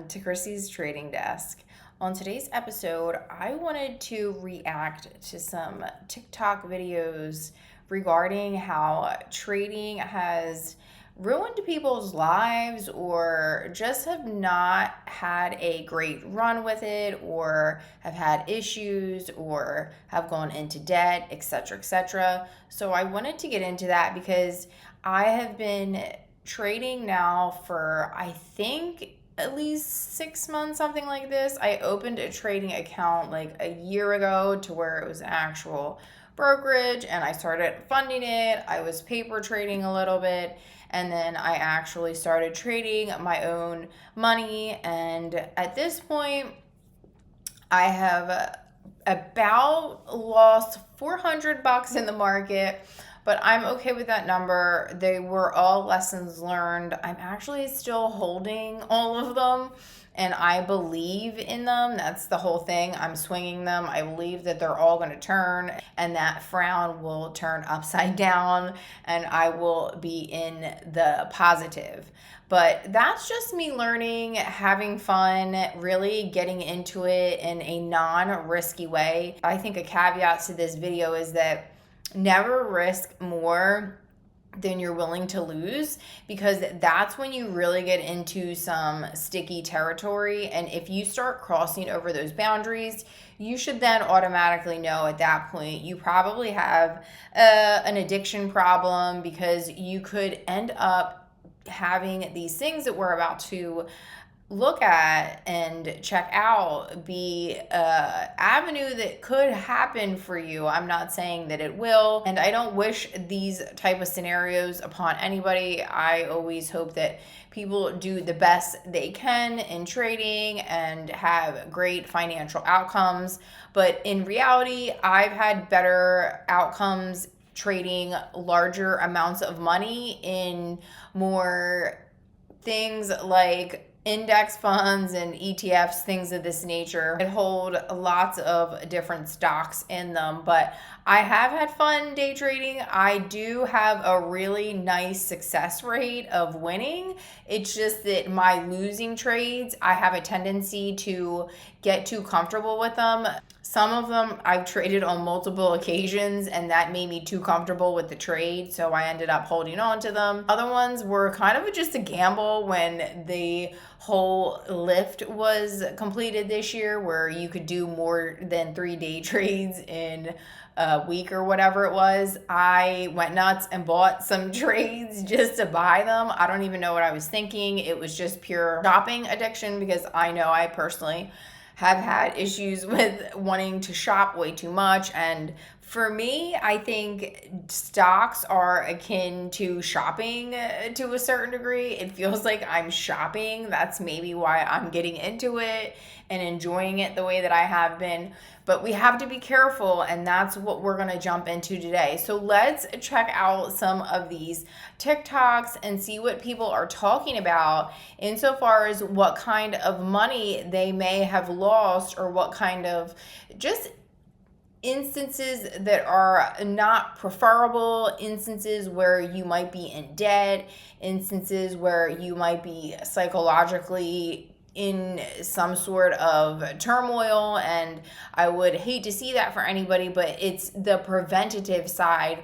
to Chrissy's Trading Desk. On today's episode, I wanted to react to some TikTok videos regarding how trading has ruined people's lives or just have not had a great run with it or have had issues or have gone into debt, etc., etc. So I wanted to get into that because I have been trading now for I think at least 6 months, something like this. I opened a trading account like a year ago to where it was an actual brokerage and I started funding it. I was paper trading a little bit and then I actually started trading my own money. And at this point, I have about lost $400 in the market, but I'm okay with that number. They were all lessons learned. I'm actually still holding all of them and I believe in them. That's the whole thing. I'm swinging them. I believe that they're all going to turn and that frown will turn upside down and I will be in the positive. But that's just me learning, having fun, really getting into it in a non-risky way. I think a caveat to this video is that never risk more than you're willing to lose, because that's when you really get into some sticky territory. And if you start crossing over those boundaries, you should then automatically know at that point you probably have an addiction problem, because you could end up having these things that we're about to look at and check out be a avenue that could happen for you. I'm not saying that it will, and I don't wish these type of scenarios upon anybody. I always hope that people do the best they can in trading and have great financial outcomes. But in reality, I've had better outcomes trading larger amounts of money in more things like index funds and ETFs, things of this nature. I hold lots of different stocks in them, but I have had fun day trading. I do have a really nice success rate of winning. It's just that my losing trades, I have a tendency to get too comfortable with them. Some of them I've traded on multiple occasions and that made me too comfortable with the trade, so I ended up holding on to them. Other ones were kind of just a gamble when the whole lift was completed this year, where you could do more than 3-day trades in a week or whatever it was. I went nuts and bought some trades just to buy them. I don't even know what I was thinking. It was just pure shopping addiction, because I know I personally have had issues with wanting to shop way too much. And for me, I think stocks are akin to shopping to a certain degree. It feels like I'm shopping. That's maybe why I'm getting into it and enjoying it the way that I have been. But we have to be careful, and that's what we're going to jump into today. So let's check out some of these TikToks and see what people are talking about insofar as what kind of money they may have lost, or what kind of just instances that are not preferable, instances where you might be in debt, instances where you might be psychologically in some sort of turmoil. And I would hate to see that for anybody, but it's the preventative side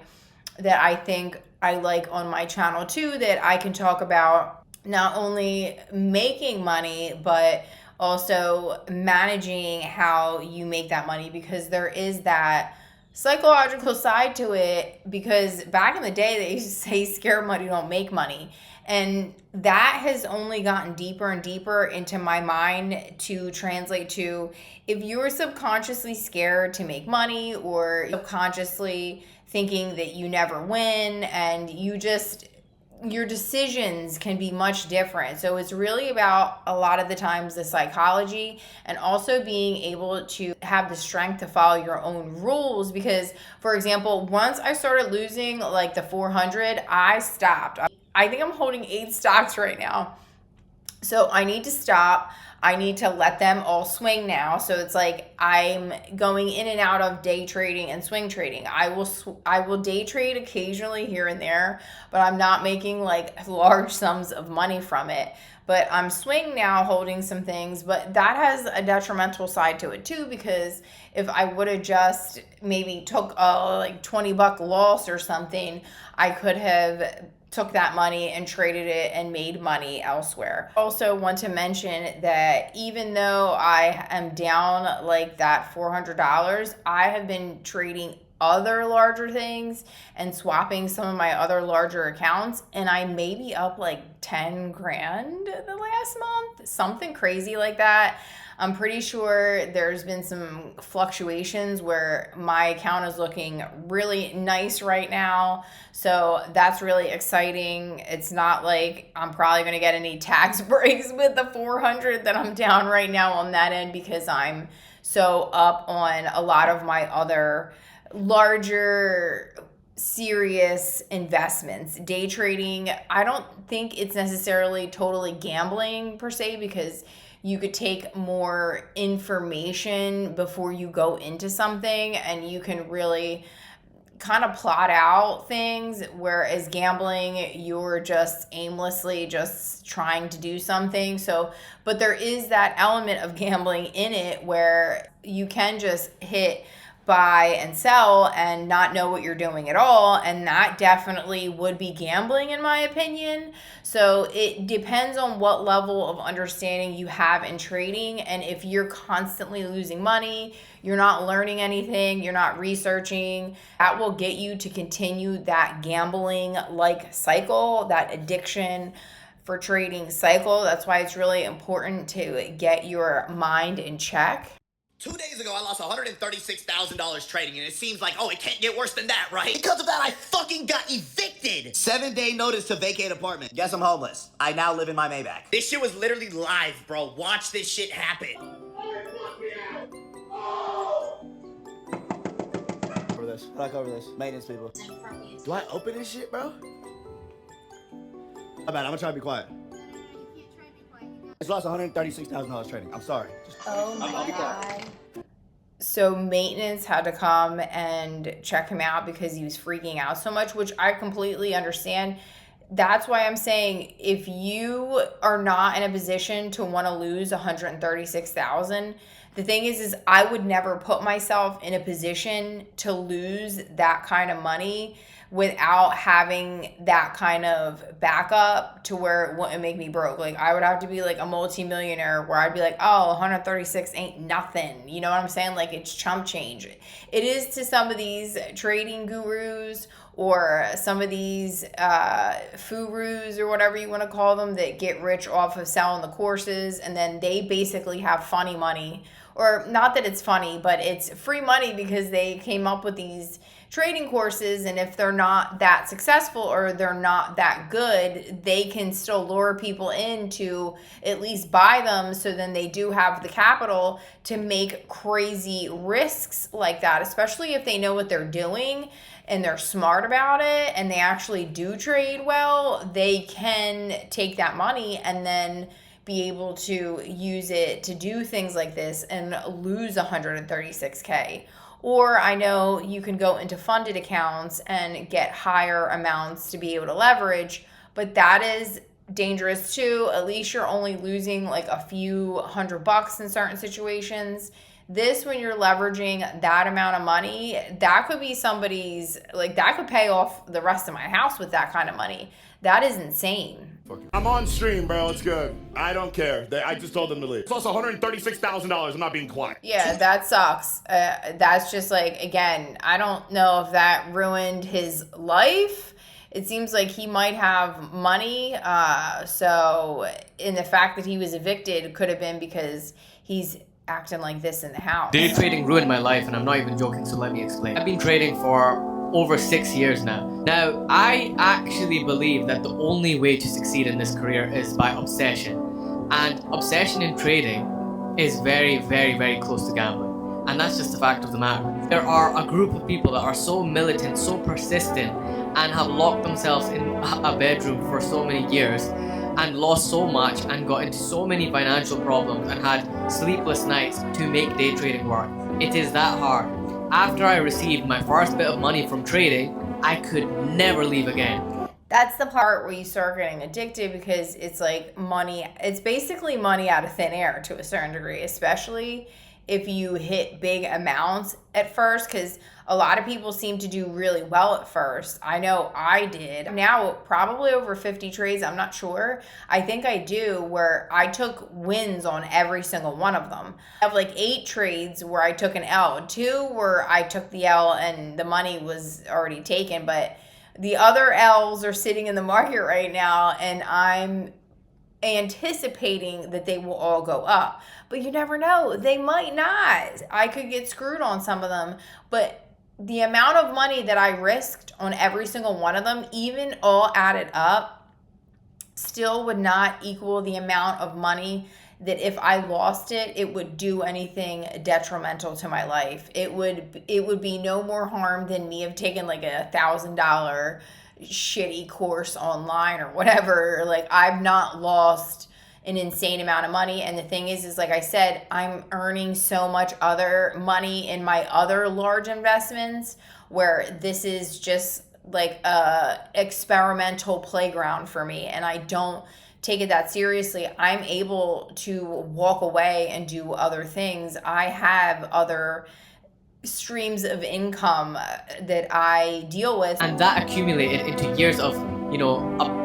that I think I like on my channel too, that I can talk about not only making money, but also managing how you make that money, because there is that psychological side to it. Because back in the day, they used to say scared money don't make money. And that has only gotten deeper and deeper into my mind to translate to, if you're subconsciously scared to make money, or subconsciously thinking that you never win, and your decisions can be much different. So it's really about, a lot of the times, the psychology, and also being able to have the strength to follow your own rules. Because, for example, once I started losing like the 400, I stopped. I think I'm holding 8 stocks right now. So I need to stop. I need to let them all swing now. So it's like I'm going in and out of day trading and swing trading. I will day trade occasionally here and there, but I'm not making like large sums of money from it. But I'm swing now holding some things, but that has a detrimental side to it too, because if I would have just maybe took a like $20 loss or something, I could have took that money and traded it and made money elsewhere. Also want to mention that even though I am down like that $400, I have been trading other larger things and swapping some of my other larger accounts, and I may be up like 10 grand the last month, something crazy like that. I'm pretty sure there's been some fluctuations where my account is looking really nice right now. So that's really exciting. It's not like I'm probably going to get any tax breaks with the 400 that I'm down right now on that end, because I'm so up on a lot of my other larger serious investments. Day trading, I don't think it's necessarily totally gambling per se, because you could take more information before you go into something and you can really kind of plot out things, whereas gambling, you're just aimlessly just trying to do something. So but there is that element of gambling in it where you can just hit buy and sell and not know what you're doing at all, and that definitely would be gambling in my opinion. So it depends on what level of understanding you have in trading, and if you're constantly losing money, you're not learning anything, you're not researching, that will get you to continue that gambling like cycle, that addiction for trading cycle. That's why it's really important to get your mind in check. 2 days ago, I lost $136,000 trading, and it seems like, it can't get worse than that, right? Because of that, I fucking got evicted! 7-day notice to vacate apartment. Guess I'm homeless. I now live in my Maybach. This shit was literally live, bro. Watch this shit happen. Cover this. How do I cover this? Maintenance people. Do I open this shit, bro? My bad. I'm gonna try to be quiet. I just lost $136,000 trading. I'm sorry. Oh my God. So maintenance had to come and check him out because he was freaking out so much, which I completely understand. That's why I'm saying if you are not in a position to want to lose 136,000, the thing is I would never put myself in a position to lose that kind of money without having that kind of backup to where it wouldn't make me broke. Like I would have to be like a multimillionaire where I'd be like, oh, 136 ain't nothing. You know what I'm saying? Like it's chump change. It is to some of these trading gurus or some of these gurus or whatever you want to call them that get rich off of selling the courses, and then they basically have funny money. Or not that it's funny, but it's free money because they came up with these trading courses, and if they're not that successful or they're not that good, they can still lure people in to at least buy them, so then they do have the capital to make crazy risks like that, especially if they know what they're doing and they're smart about it and they actually do trade well. They can take that money and then be able to use it to do things like this and lose 136K. Or I know you can go into funded accounts and get higher amounts to be able to leverage, but that is dangerous too. At least you're only losing like a few $100 in certain situations. This, when you're leveraging that amount of money, that could be somebody's, like that could pay off the rest of my house with that kind of money. That is insane. I'm on stream, bro. It's good. I don't care. I just told them to leave. It's also $136,000. I'm not being quiet. Yeah, that sucks. That's just like, again, I don't know if that ruined his life. It seems like he might have money. So in the fact that he was evicted could have been because he's acting like this in the house. Day trading ruined my life, and I'm not even joking, so let me explain. I've been trading for over 6 years now. Now, I actually believe that the only way to succeed in this career is by obsession. And obsession in trading is very, very, very close to gambling. And that's just the fact of the matter. There are a group of people that are so militant, so persistent, and have locked themselves in a bedroom for so many years, and lost so much and got into so many financial problems and had sleepless nights to make day trading work. It is that hard. After I received my first bit of money from trading, I could never leave again. That's the part where you start getting addicted, because it's like money. It's basically money out of thin air to a certain degree, especially if you hit big amounts at first, because a lot of people seem to do really well at first. I know I did. Now, probably over 50 trades, I'm not sure. I think I do, where I took wins on every single one of them. I have like 8 trades where I took an L, 2 where I took the L and the money was already taken, but the other L's are sitting in the market right now, and I'm anticipating that they will all go up. But you never know. They might not. I could get screwed on some of them. But the amount of money that I risked on every single one of them, even all added up, still would not equal the amount of money that if I lost it, it would do anything detrimental to my life. It would be no more harm than me have taken like $1,000 shitty course online or whatever. Like, I've not lost an insane amount of money. And the thing is like I said, I'm earning so much other money in my other large investments, where this is just like a experimental playground for me, and I don't take it that seriously. I'm able to walk away and do other things. I have other streams of income that I deal with. And that accumulated into years of,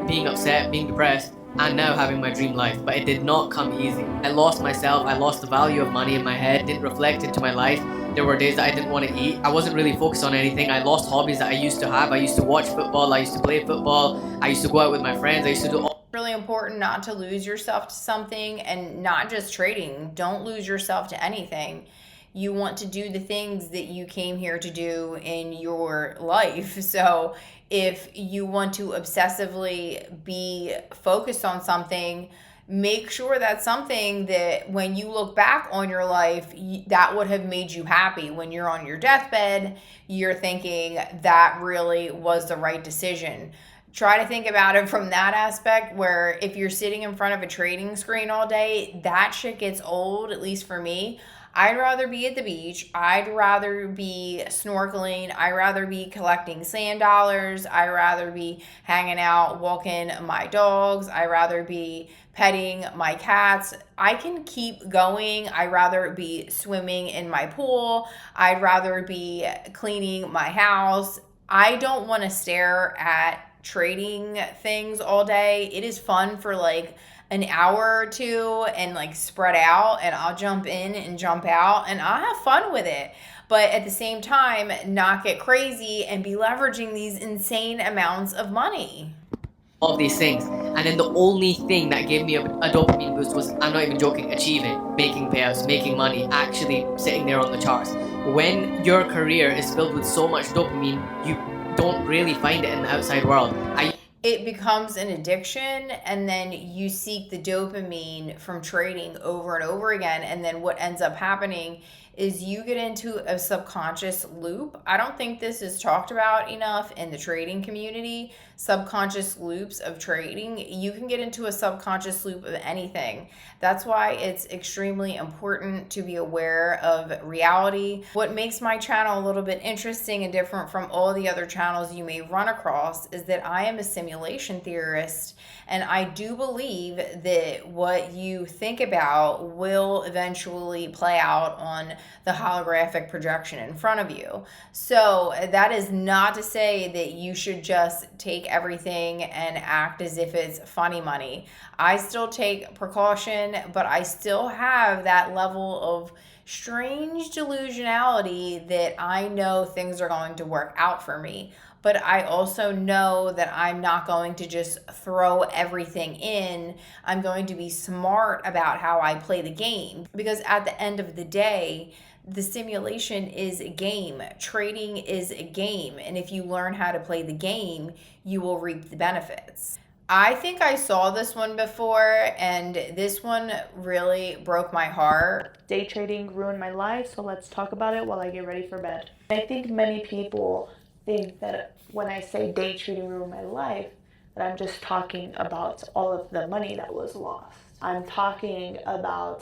being upset, being depressed, and now having my dream life. But it did not come easy. I lost myself. I lost the value of money in my head. It didn't reflect into my life. There were days that I didn't want to eat. I wasn't really focused on anything. I lost hobbies that I used to have. I used to watch football. I used to play football. I used to go out with my friends. I used to do all. Really important not to lose yourself to something, and not just trading. Don't lose yourself to anything. You want to do the things that you came here to do in your life. So if you want to obsessively be focused on something, make sure that's something that when you look back on your life, that would have made you happy. When you're on your deathbed, you're thinking that really was the right decision. Try to think about it from that aspect, where if you're sitting in front of a trading screen all day, that shit gets old, at least for me. I'd rather be at the beach. I'd rather be snorkeling. I'd rather be collecting sand dollars. I'd rather be hanging out, walking my dogs. I'd rather be petting my cats. I can keep going. I'd rather be swimming in my pool. I'd rather be cleaning my house. I don't want to stare at trading things all day. It is fun for like an hour or two and like spread out, and I'll jump in and jump out and I'll have fun with it. But at the same time, not get crazy and be leveraging these insane amounts of money. All of these things. And then the only thing that gave me a dopamine boost was, I'm not even joking, achieving, making payouts, making money, actually sitting there on the charts. When your career is filled with so much dopamine, you don't really find it in the outside world. It becomes an addiction, and then you seek the dopamine from trading over and over again. And then what ends up happening is you get into a subconscious loop. I don't think this is talked about enough in the trading community. Subconscious loops of trading. You can get into a subconscious loop of anything. That's why it's extremely important to be aware of reality. What makes my channel a little bit interesting and different from all the other channels you may run across is that I am a simulation theorist, and I do believe that what you think about will eventually play out on the holographic projection in front of you. So that is not to say that you should just take everything and act as if it's funny money. I still take precaution, but I still have that level of strange delusionality that I know things are going to work out for me. But I also know that I'm not going to just throw everything in. I'm going to be smart about how I play the game, because at the end of the day, the simulation is a game. Trading is a game. And if you learn how to play the game, you will reap the benefits. I think I saw this one before, and this one really broke my heart. Day trading ruined my life, so let's talk about it while I get ready for bed. I think many people think that when I say day trading ruined my life, but I'm just talking about all of the money that was lost. I'm talking about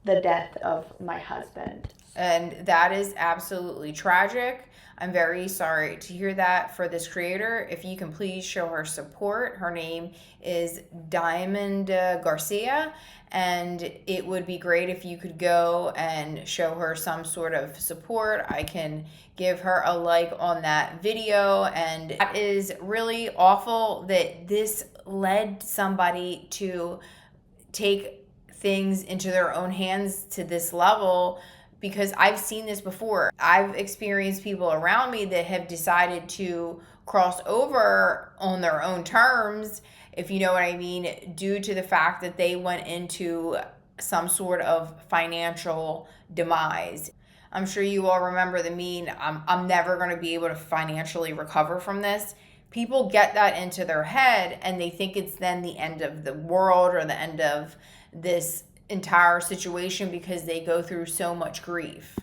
the death of my husband. And that is absolutely tragic. I'm very sorry to hear that for this creator. If you can please show her support. Her name is Diamond Garcia, and it would be great if you could go and show her some sort of support. I can give her a like on that video, and that is really awful that this led somebody to take things into their own hands to this level, because I've seen this before. I've experienced people around me that have decided to cross over on their own terms, if you know what I mean, due to the fact that they went into some sort of financial demise. I'm sure you all remember the meme, I'm never going to be able to financially recover from this. People get that into their head and they think it's then the end of the world or the end of this entire situation because they go through so much grief.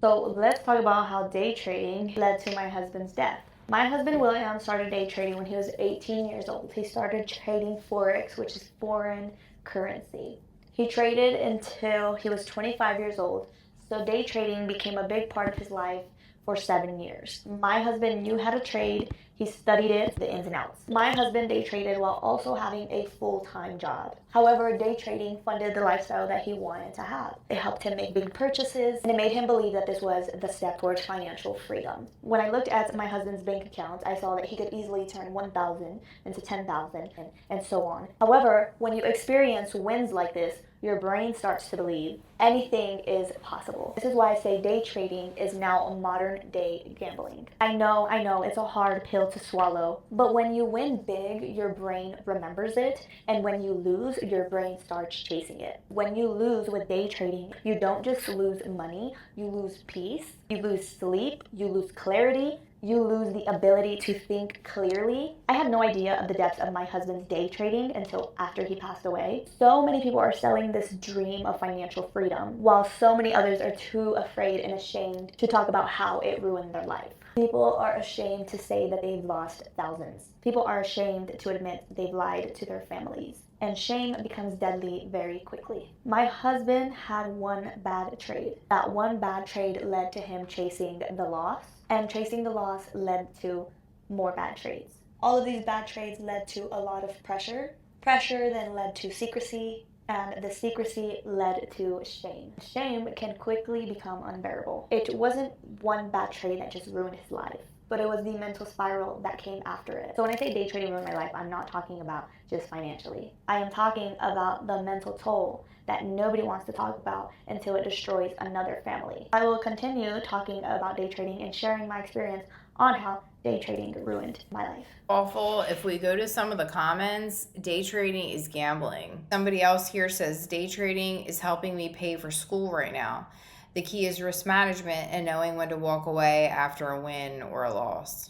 So let's talk about how day trading led to my husband's death. My husband William started day trading when he was 18 years old. He started trading Forex, which is foreign currency. He traded until he was 25 years old. So day trading became a big part of his life for 7 years. My husband knew how to trade. He studied it, the ins and outs. My husband day traded while also having a full-time job. However, day trading funded the lifestyle that he wanted to have. It helped him make big purchases, and it made him believe that this was the step towards financial freedom. When I looked at my husband's bank account, I saw that he could easily turn 1,000 into 10,000 and so on. However, when you experience wins like this, your brain starts to believe anything is possible. This is why I say day trading is now a modern day gambling. I know, it's a hard pill to swallow, but when you win big, your brain remembers it, and when you lose, your brain starts chasing it. When you lose with day trading, you don't just lose money, you lose peace, you lose sleep, you lose clarity, you lose the ability to think clearly. I had no idea of the depths of my husband's day trading until after he passed away. So many people are selling this dream of financial freedom, while so many others are too afraid and ashamed to talk about how it ruined their life. People are ashamed to say that they've lost thousands. People are ashamed to admit they've lied to their families. And shame becomes deadly very quickly. My husband had one bad trade. That one bad trade led to him chasing the loss, and chasing the loss led to more bad trades. All of these bad trades led to a lot of pressure. Pressure then led to secrecy, and the secrecy led to shame. Shame can quickly become unbearable. It wasn't one bad trade that just ruined his life, but it was the mental spiral that came after it. So when I say day trading ruined my life, I'm not talking about just financially. I am talking about the mental toll that nobody wants to talk about until it destroys another family. I will continue talking about day trading and sharing my experience on how day trading ruined my life. Awful. If we go to some of the comments, day trading is gambling. Somebody else here says day trading is helping me pay for school right now. The key is risk management and knowing when to walk away after a win or a loss.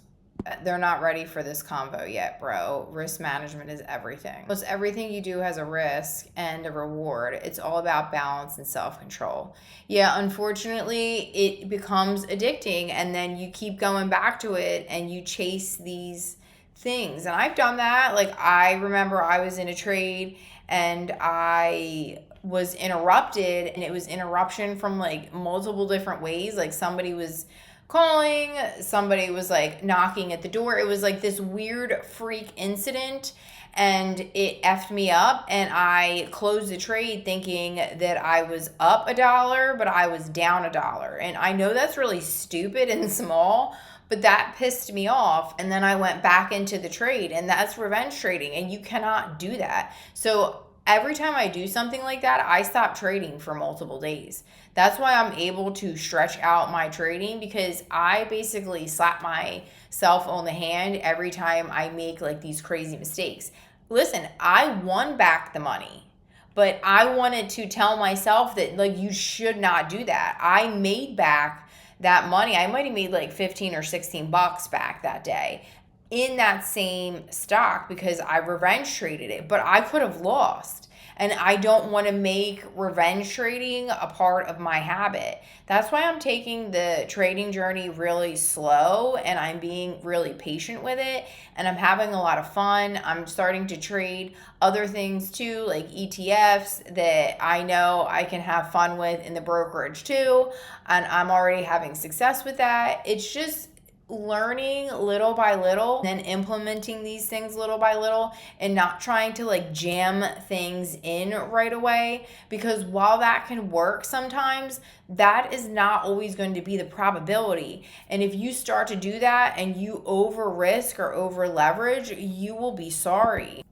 They're not ready for this convo yet, bro. Risk management is everything. Almost everything you do has a risk and a reward. It's all about balance and self-control. Yeah, unfortunately, it becomes addicting, and then you keep going back to it and you chase these things. And I've done that. Like, I remember I was in a trade and I was interrupted, and it was interruption from like multiple different ways. Like, somebody was calling, somebody was like knocking at the door. It was like this weird freak incident, and it effed me up, and I closed the trade thinking that I was up $1, but I was down $1. And I know that's really stupid and small, but that pissed me off. And then I went back into the trade, and that's revenge trading, and you cannot do that. So every time I do something like that, I stop trading for multiple days. That's why I'm able to stretch out my trading, because I basically slap myself on the hand every time I make like these crazy mistakes. Listen, I won back the money, but I wanted to tell myself that like you should not do that. I made back that money. I might have made like 15 or 16 bucks back that day in that same stock because I revenge traded it, but I could have lost. And I don't want to make revenge trading a part of my habit. That's why I'm taking the trading journey really slow and I'm being really patient with it. And I'm having a lot of fun. I'm starting to trade other things too, like ETFs that I know I can have fun with in the brokerage too. And I'm already having success with that. It's just learning little by little, then implementing these things little by little, and not trying to like jam things in right away, because while that can work sometimes, that is not always going to be the probability. And if you start to do that and you over risk or over leverage, you will be sorry.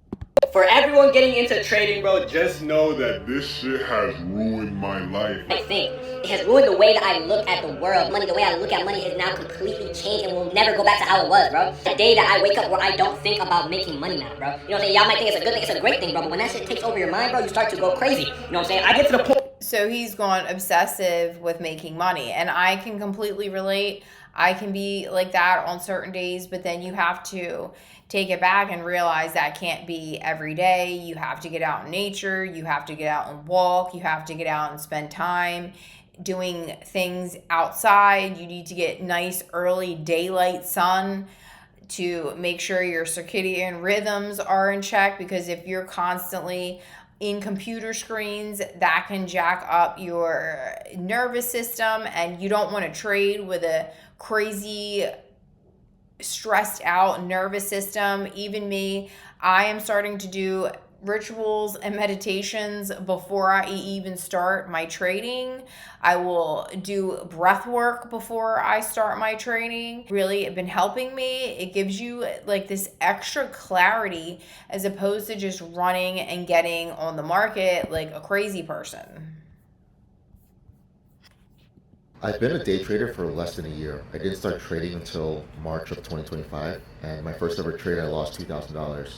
For everyone getting into trading, bro, Just know that this shit has ruined my life. I think it has ruined the way that I look at the world. Money, the way I look at money has now completely changed and will never go back to how it was, bro. The day that I wake up where I don't think about making money now, bro. You know what I'm saying? Y'all might think it's a good thing, it's a great thing, bro, but when that shit takes over your mind, bro, you start to go crazy. You know what I'm saying? I get to the point. So he's gone obsessive with making money, and I can completely relate. I can be like that on certain days, but then you have to take it back and realize that can't be every day. You have to get out in nature, you have to get out and walk, you have to get out and spend time doing things outside. You need to get nice early daylight sun to make sure your circadian rhythms are in check, because if you're constantly in computer screens, that can jack up your nervous system, and you don't want to trade with a crazy stressed out nervous system. Even me, I am starting to do rituals and meditations before I even start my trading. I will do breath work before I start my trading. Really been helping me. It gives you like this extra clarity as opposed to just running and getting on the market like a crazy person. I've been a day trader for less than a year. I didn't start trading until March of 2025, and my first ever trade I lost $2,000.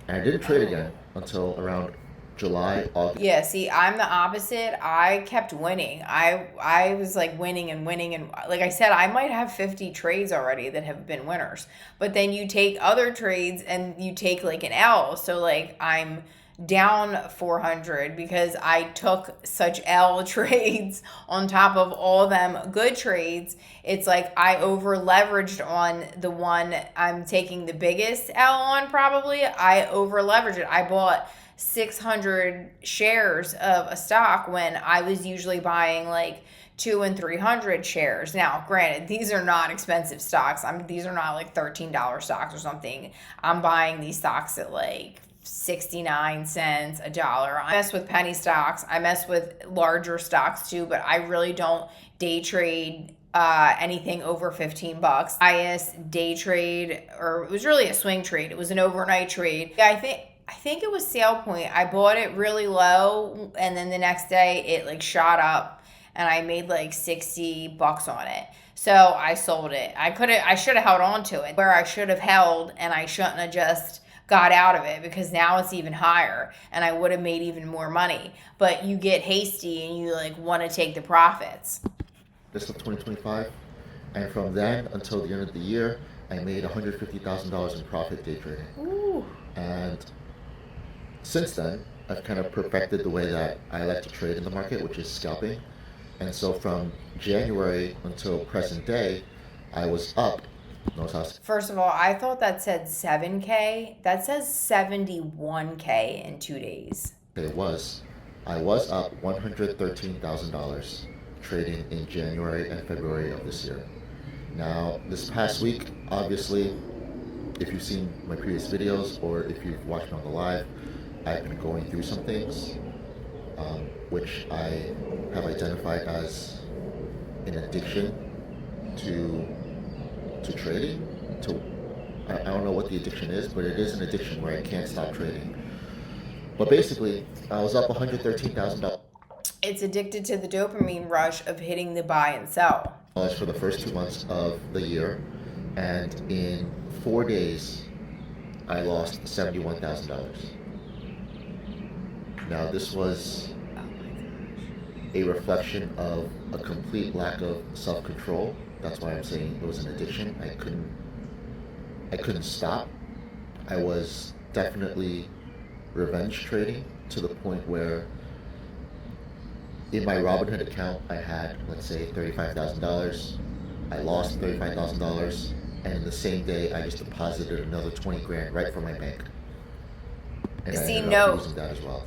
And I didn't trade again until around July, August. Yeah, see, I'm the opposite. I kept winning. I was like winning and winning, and like I said, I might have 50 trades already that have been winners. But then you take other trades and you take like an L. So like I'm down 400 because I took such L trades on top of all them good trades. It's like I over leveraged on the one I'm taking the biggest L on. Probably I over leveraged it. I bought 600 shares of a stock when I was usually buying like 200 and 300 shares. Now, granted, these are not expensive stocks. These are not like $13 stocks or something. I'm buying these stocks at like 69 cents, a dollar. I mess with penny stocks. I mess with larger stocks too, but I really don't day trade anything over 15 bucks. Highest day trade, or it was really a swing trade. It was an overnight trade. I think it was sale point. I bought it really low, and then the next day it like shot up and I made like 60 bucks on it. So I sold it. I should have held on to it where I should have held, and I shouldn't have just got out of it, because now it's even higher and I would have made even more money. But you get hasty and you like want to take the profits. This of 2025, and from then until the end of the year, I made $150,000 in profit day trading. Ooh. And since then, I've kind of perfected the way that I like to trade in the market, which is scalping. And so from January until present day, I was up. First of all, I thought that said 7K. That says 71K in 2 days. I was up $113,000 trading in January and February of this year. Now, this past week, obviously, if you've seen my previous videos or if you've watched me on the live, I've been going through some things, which I have identified as an addiction to trading. I don't know what the addiction is, but it is an addiction where I can't stop trading. But basically, I was up $113,000. It's addicted to the dopamine rush of hitting the buy and sell. For the first 2 months of the year, and in 4 days, I lost $71,000. Now, this was a reflection of a complete lack of self-control. That's why I'm saying it was an addiction. I couldn't stop. I was definitely revenge trading to the point where in my Robinhood account, I had, let's say, $35,000. I lost $35,000, and the same day I just deposited another 20 grand right from my bank. And I ended up losing that as well.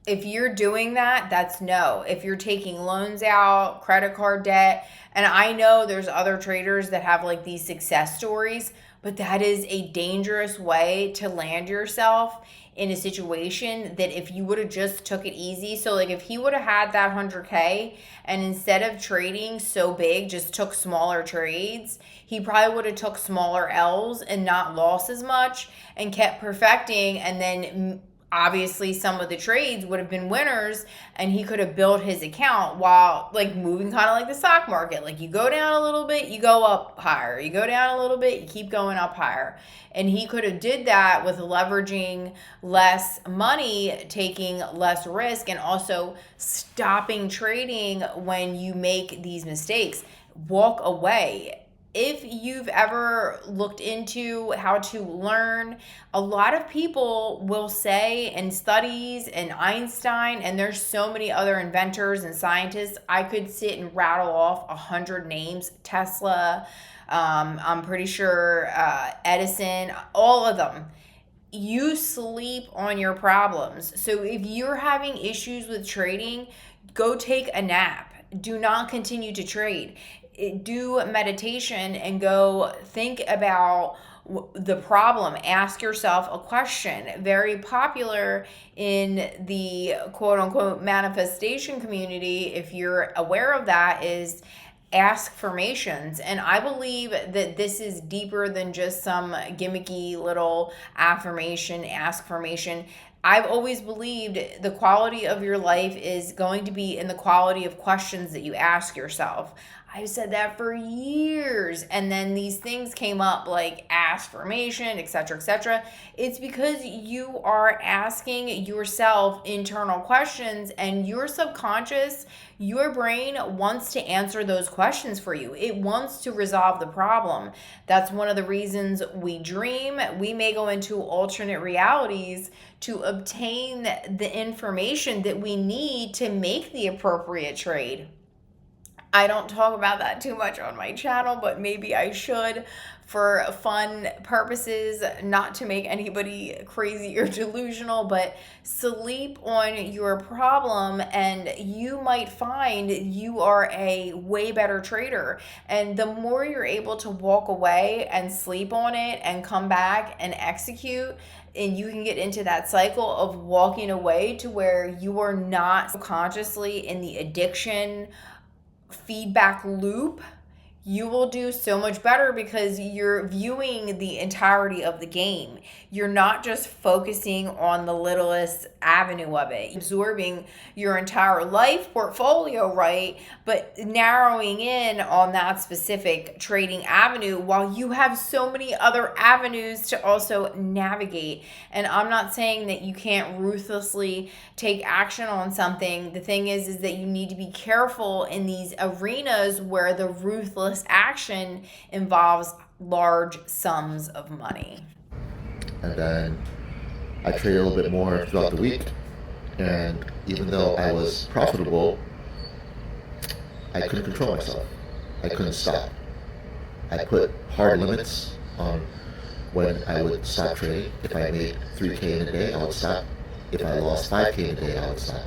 If you're doing that, that's no. If you're taking loans out, credit card debt, and I know there's other traders that have like these success stories, but that is a dangerous way to land yourself in a situation that if you would have just took it easy. So like if he would have had that 100K and instead of trading so big, just took smaller trades, he probably would have took smaller L's and not lost as much and kept perfecting, and then obviously some of the trades would have been winners and he could have built his account while like moving kind of like the stock market. Like you go down a little bit, you go up higher. You go down a little bit, you keep going up higher. And he could have did that with leveraging less money, taking less risk, and also stopping trading when you make these mistakes. Walk away. If you've ever looked into how to learn, a lot of people will say in studies and Einstein, and there's so many other inventors and scientists, I could sit and rattle off 100 names, Tesla, I'm pretty sure Edison, all of them. You sleep on your problems. So if you're having issues with trading, go take a nap. Do not continue to trade. Do meditation and go think about the problem. Ask yourself a question. Very popular in the quote unquote manifestation community, if you're aware of that, is ask formations. And I believe that this is deeper than just some gimmicky little affirmation, ask formation. I've always believed the quality of your life is going to be in the quality of questions that you ask yourself. I've said that for years, and then these things came up like ask formation, etc., etc. It's because you are asking yourself internal questions, and your subconscious, your brain wants to answer those questions for you. It wants to resolve the problem. That's one of the reasons we dream. We may go into alternate realities to obtain the information that we need to make the appropriate trade. I don't talk about that too much on my channel, but maybe I should for fun purposes, not to make anybody crazy or delusional, but sleep on your problem and you might find you are a way better trader. And the more you're able to walk away and sleep on it and come back and execute, and you can get into that cycle of walking away to where you are not consciously in the addiction feedback loop, you will do so much better because you're viewing the entirety of the game. You're not just focusing on the littlest avenue of it, absorbing your entire life portfolio, right? But narrowing in on that specific trading avenue while you have so many other avenues to also navigate. And I'm not saying that you can't ruthlessly take action on something. The thing is that you need to be careful in these arenas where the ruthless action involves large sums of money. And then I traded a little bit more throughout the week, and even though I was profitable, I couldn't control myself. I couldn't stop. I put hard limits on when I would stop trading. If I made 3K in a day, I would stop. If I lost 5K in a day, I would stop.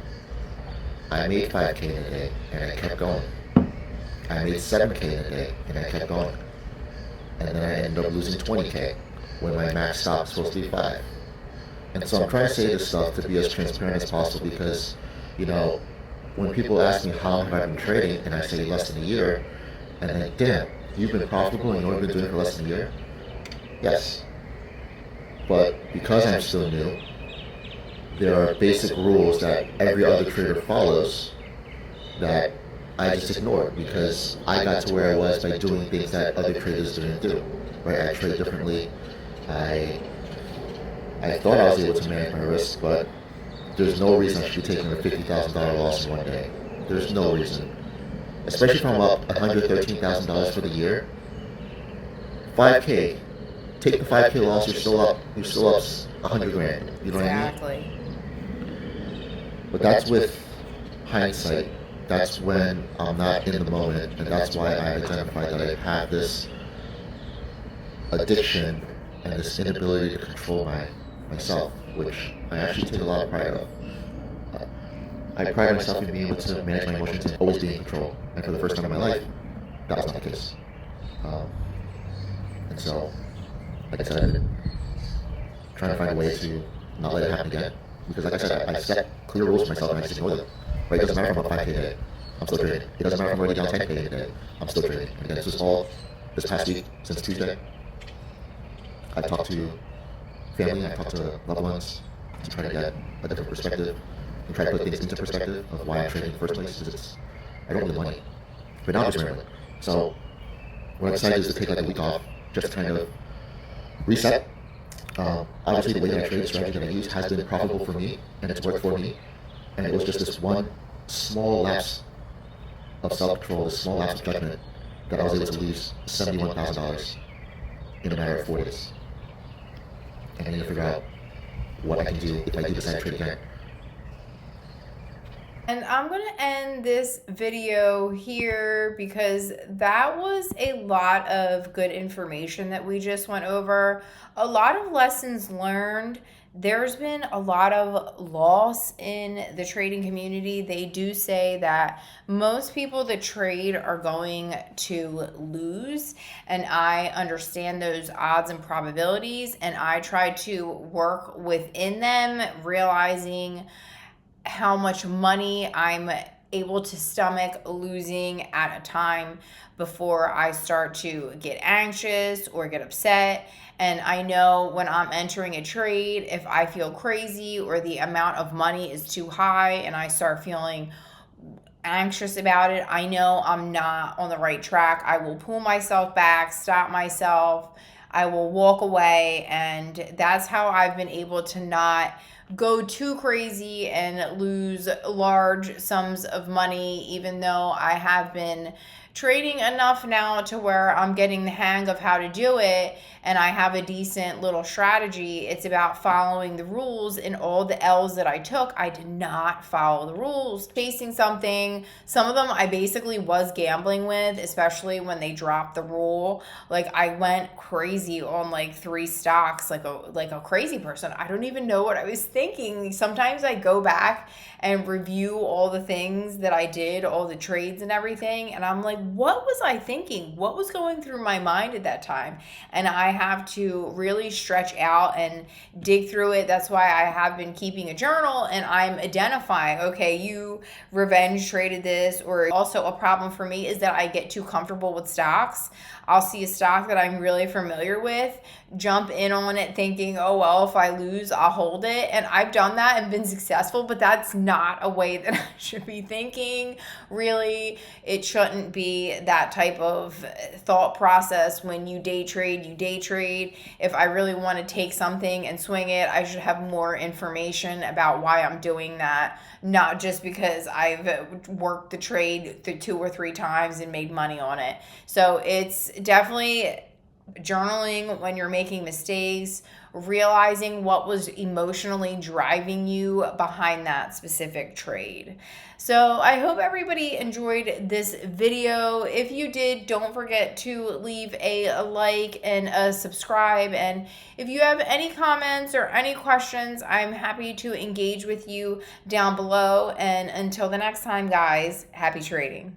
I made 5K in a day, and I kept going. I made 7K in a day, and I kept going. And then I ended up losing 20K when my max stop was supposed to be 5. And so I'm trying to say this stuff to be as transparent as possible because, you know, when people ask me how long have I been trading, and I say less than a year, and then, damn, you've been profitable and you've only been doing it for less than a year? Yes. But because I'm still new, there are basic rules that every other trader follows that I just ignored because I got to where I was by doing things that other traders didn't do. Right? I trade differently. I thought I was able to manage my risk, but there's no reason I should be taking a $50,000 loss in one day. There's no reason. Especially if I'm up $113,000 for the year. 5K. Take the 5K loss, you're still up 100 grand. You know what I mean? Exactly. But that's with hindsight. That's when I'm not in the moment, and that's why I identified that I have this addiction and this inability to control myself, which I actually take a lot of pride of. I pride myself in being able to manage my emotions and always be in control. And for the first time in my life, that was not the case. And so, like I said, I've been trying to find a way to not let it happen again. Because like I said, I set clear rules for myself and I just ignore them. Right? It doesn't matter if I'm up 5K a day, I'm still trading. It doesn't matter if I'm already down 10K a day, I'm still trading. And again, this was all this past week, since Tuesday. I've talked to family, I've talked to loved ones to try to get a different perspective and try to put things into perspective of why I'm trading in the first place, because I don't really money. But now I'm just rambling. So what I decided is to take like a week off, just to kind of reset. Obviously the way that I trade, the strategy that I use has been profitable for me, and it's worked for me. And it was just this one small lapse of self-control, this small lapse of judgment, that I was able to lose $71,000 in a matter of 4 days. And I need to figure out what I can do if I do decide to trade again. And I'm going to end this video here because that was a lot of good information that we just went over. A lot of lessons learned. There's been a lot of loss in the trading community. They do say that most people that trade are going to lose, and I understand those odds and probabilities, and I try to work within them, realizing how much money I'm able to stomach losing at a time before I start to get anxious or get upset. And I know when I'm entering a trade, if I feel crazy or the amount of money is too high and I start feeling anxious about it, I know I'm not on the right track. I will pull myself back, stop myself. I will walk away, and that's how I've been able to not go too crazy and lose large sums of money, even though I have been trading enough now to where I'm getting the hang of how to do it and I have a decent little strategy. It's about following the rules. In all the L's that I took, I did not follow the rules. Chasing something, some of them I basically was gambling with, especially when they dropped the rule. Like I went crazy on like 3 stocks, like a crazy person. I don't even know what I was thinking. Sometimes I go back and review all the things that I did, all the trades and everything, and I'm like, what was I thinking? What was going through my mind at that time? And I have to really stretch out and dig through it. That's why I have been keeping a journal, and I'm identifying, okay, you revenge traded this. Or also a problem for me is that I get too comfortable with stocks. I'll see a stock that I'm really familiar with, jump in on it thinking, oh, well, if I lose, I'll hold it. And I've done that and been successful, but that's not a way that I should be thinking. Really, it shouldn't be that type of thought process. When you day trade, you day trade. If I really want to take something and swing it, I should have more information about why I'm doing that, not just because I've worked the trade 2 or 3 times and made money on it. So it's definitely journaling when you're making mistakes, realizing what was emotionally driving you behind that specific trade. So I hope everybody enjoyed this video. If you did, don't forget to leave a like and a subscribe. And if you have any comments or any questions, I'm happy to engage with you down below. And until the next time, guys, happy trading.